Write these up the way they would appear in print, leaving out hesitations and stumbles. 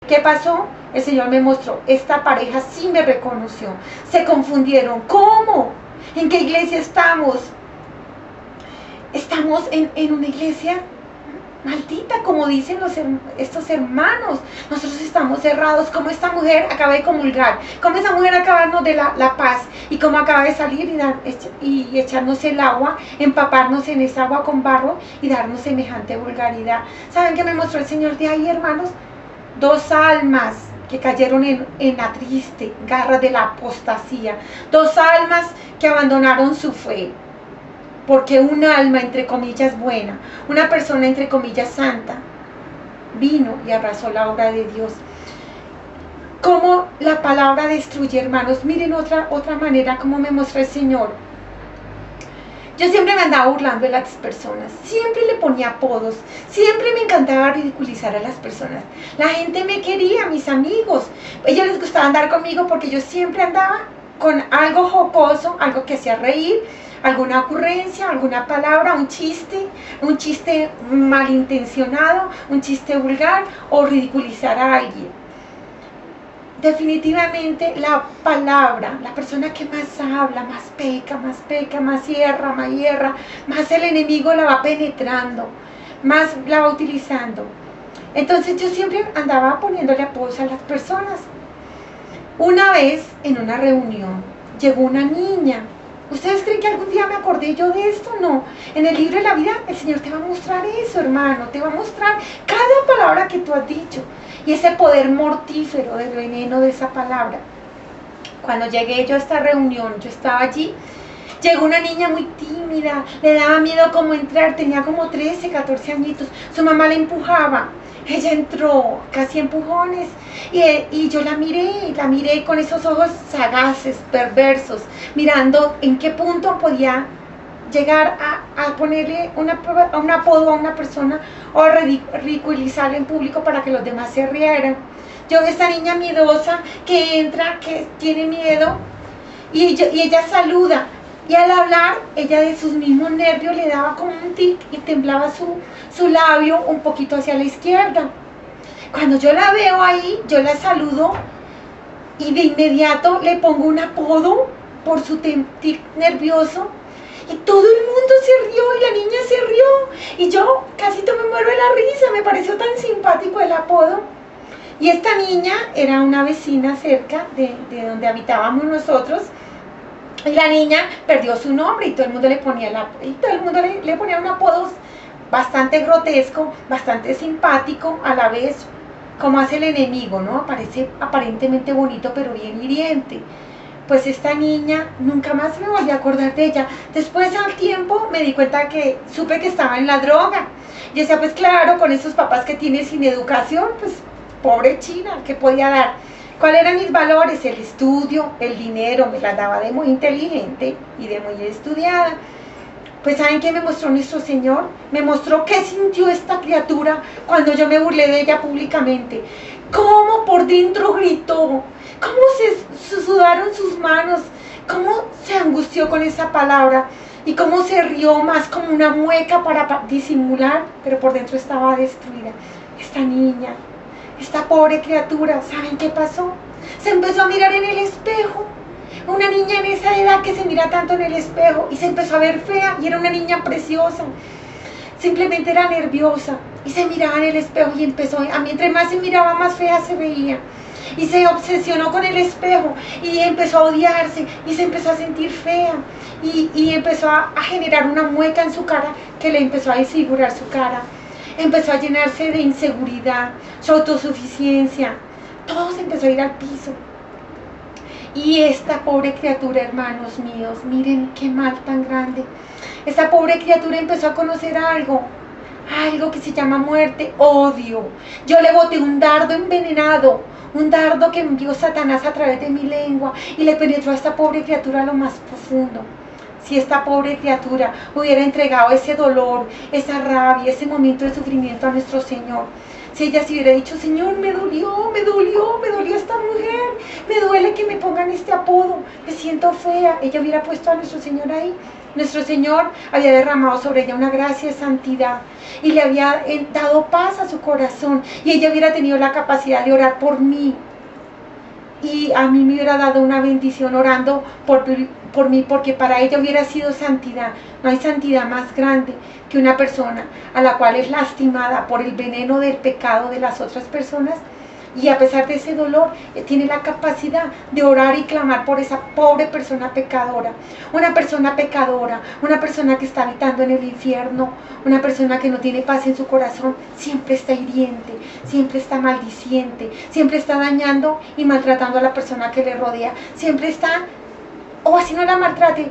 ¿Qué pasó? El Señor me mostró, esta pareja sí me reconoció. Se confundieron. ¿Cómo? ¿En qué iglesia estamos? Estamos en una iglesia maldita, como dicen estos hermanos. Nosotros estamos cerrados, como esta mujer acaba de comulgar, como esa mujer acaba de darnos de la paz, y como acaba de salir y echarnos el agua, empaparnos en esa agua con barro y darnos semejante vulgaridad. ¿Saben qué me mostró el Señor de ahí, hermanos? Dos almas que cayeron en la triste garra de la apostasía, dos almas que abandonaron su fe. Porque un alma, entre comillas, buena, una persona, entre comillas, santa, vino y arrasó la obra de Dios. Cómo la palabra destruye, hermanos. Miren otra manera como me mostró el Señor. Yo siempre me andaba burlando de las personas, siempre le ponía apodos, siempre me encantaba ridiculizar a las personas. La gente me quería, mis amigos, a ellos les gustaba andar conmigo porque yo siempre andaba con algo jocoso, algo que hacía reír, alguna ocurrencia, alguna palabra, un chiste malintencionado, un chiste vulgar o ridiculizar a alguien. Definitivamente la palabra, la persona que más habla, más peca, más hierra, más el enemigo la va penetrando, más la va utilizando. Entonces yo siempre andaba poniéndole apodos a las personas. Una vez en una reunión llegó una niña. ¿Ustedes creen que algún día me acordé yo de esto? No. En el libro de la vida el Señor te va a mostrar eso, hermano. Te va a mostrar cada palabra que tú has dicho. Y ese poder mortífero del veneno de esa palabra. Cuando llegué yo a esta reunión, yo estaba allí. Llegó una niña muy tímida. Le daba miedo como entrar. Tenía como 13, 14 añitos. Su mamá la empujaba. Ella entró casi empujones y yo la miré con esos ojos sagaces, perversos, mirando en qué punto podía llegar a ponerle un apodo a una persona o a ridiculizarla en público para que los demás se rieran. Yo veo esta niña miedosa que entra, que tiene miedo y ella saluda. Y al hablar, ella de sus mismos nervios le daba como un tic y temblaba su labio un poquito hacia la izquierda. Cuando yo la veo ahí, yo la saludo y de inmediato le pongo un apodo por su tic nervioso. Y todo el mundo se rió y la niña se rió. Y yo casi me muero de la risa, me pareció tan simpático el apodo. Y esta niña era una vecina cerca de donde habitábamos nosotros. Y la niña perdió su nombre y todo el mundo le ponía le ponía un apodo bastante grotesco, bastante simpático, a la vez como hace el enemigo, ¿no? Parece aparentemente bonito pero bien hiriente. Pues esta niña nunca más me volví a acordar de ella. Después al tiempo me di cuenta que supe que estaba en la droga. Y decía, pues claro, con esos papás que tiene sin educación, pues pobre china, ¿qué podía dar? ¿Cuáles eran mis valores? El estudio, el dinero, me las daba de muy inteligente y de muy estudiada. Pues ¿saben qué me mostró nuestro Señor? Me mostró qué sintió esta criatura cuando yo me burlé de ella públicamente. Cómo por dentro gritó, cómo se sudaron sus manos, cómo se angustió con esa palabra y cómo se rió más como una mueca para disimular, pero por dentro estaba destruida. Esta niña, esta pobre criatura, ¿saben qué pasó? Se empezó a mirar en el espejo. Una niña en esa edad que se mira tanto en el espejo y se empezó a ver fea y era una niña preciosa. Simplemente era nerviosa y se miraba en el espejo y empezó, entre más se miraba más fea se veía. Y se obsesionó con el espejo y empezó a odiarse y se empezó a sentir fea y empezó a generar una mueca en su cara que le empezó a desfigurar su cara. Empezó a llenarse de inseguridad, su autosuficiencia, todo se empezó a ir al piso. Y esta pobre criatura, hermanos míos, miren qué mal tan grande. Esta pobre criatura empezó a conocer algo que se llama muerte, odio. Yo le boté un dardo envenenado, un dardo que envió Satanás a través de mi lengua y le penetró a esta pobre criatura a lo más profundo. Si esta pobre criatura hubiera entregado ese dolor, esa rabia, ese momento de sufrimiento a nuestro Señor, si ella se hubiera dicho, Señor, me dolió esta mujer, me duele que me pongan este apodo, me siento fea, ella hubiera puesto a nuestro Señor ahí Nuestro Señor había derramado sobre ella una gracia de santidad y le había dado paz a su corazón, y ella hubiera tenido la capacidad de orar por mí, y a mí me hubiera dado una bendición orando por mí, porque para ella hubiera sido santidad. No hay santidad más grande que una persona a la cual es lastimada por el veneno del pecado de las otras personas, y a pesar de ese dolor tiene la capacidad de orar y clamar por esa pobre persona pecadora. Una persona pecadora, una persona que está habitando en el infierno, una persona que no tiene paz en su corazón, siempre está hiriente, siempre está maldiciente, siempre está dañando y maltratando a la persona que le rodea, siempre está, o así no la maltrate,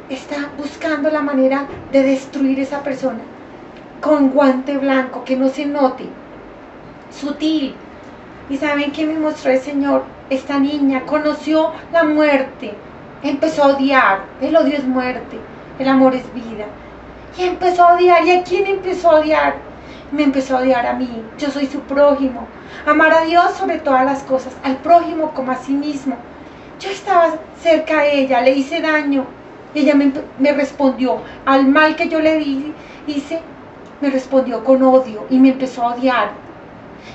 está buscando la manera de destruir esa persona con guante blanco, que no se note, sutil. ¿Y saben qué me mostró el Señor? Esta niña conoció la muerte, empezó a odiar. El odio es muerte, el amor es vida. Y empezó a odiar. ¿Y a quién empezó a odiar? Me empezó a odiar a mí. Yo soy su prójimo. Amar a Dios sobre todas las cosas, al prójimo como a sí mismo. Yo estaba cerca a ella, le hice daño. Y ella me respondió al mal que yo le hice, me respondió con odio y me empezó a odiar.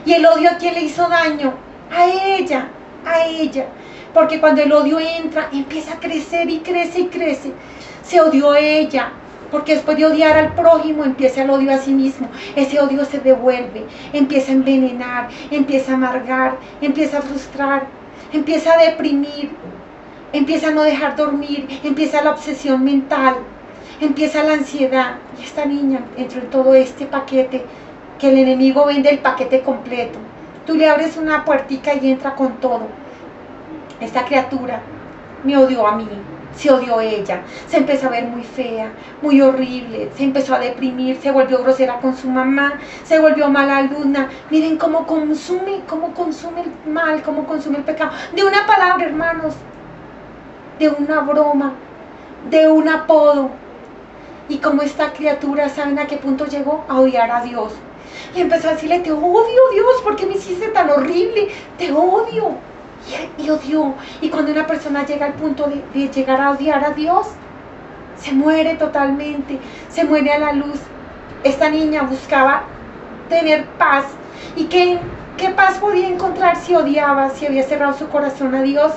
¿Y el odio a quién le hizo daño? A ella, a ella. Porque cuando el odio entra, empieza a crecer y crece y crece. Se odió a ella, porque después de odiar al prójimo, empieza el odio a sí mismo. Ese odio se devuelve, empieza a envenenar, empieza a amargar, empieza a frustrar, empieza a deprimir, empieza a no dejar dormir, empieza la obsesión mental, empieza la ansiedad. Y esta niña entró en todo este paquete, que el enemigo vende el paquete completo. Tú le abres una puertica y entra con todo. Esta criatura me odió a mí, se odió ella, se empezó a ver muy fea, muy horrible, se empezó a deprimir, se volvió grosera con su mamá, se volvió mala alumna. Miren cómo consume el mal, cómo consume el pecado. De una palabra, hermanos, de una broma, de un apodo. Y como esta criatura, ¿saben a qué punto llegó? A odiar a Dios. Y empezó a decirle: te odio, Dios, ¿por qué me hiciste tan horrible? Te odio. Y odió. Y cuando una persona llega al punto de llegar a odiar a Dios, se muere totalmente, se muere a la luz. Esta niña buscaba tener paz. ¿Y qué paz podía encontrar si odiaba, si había cerrado su corazón a Dios?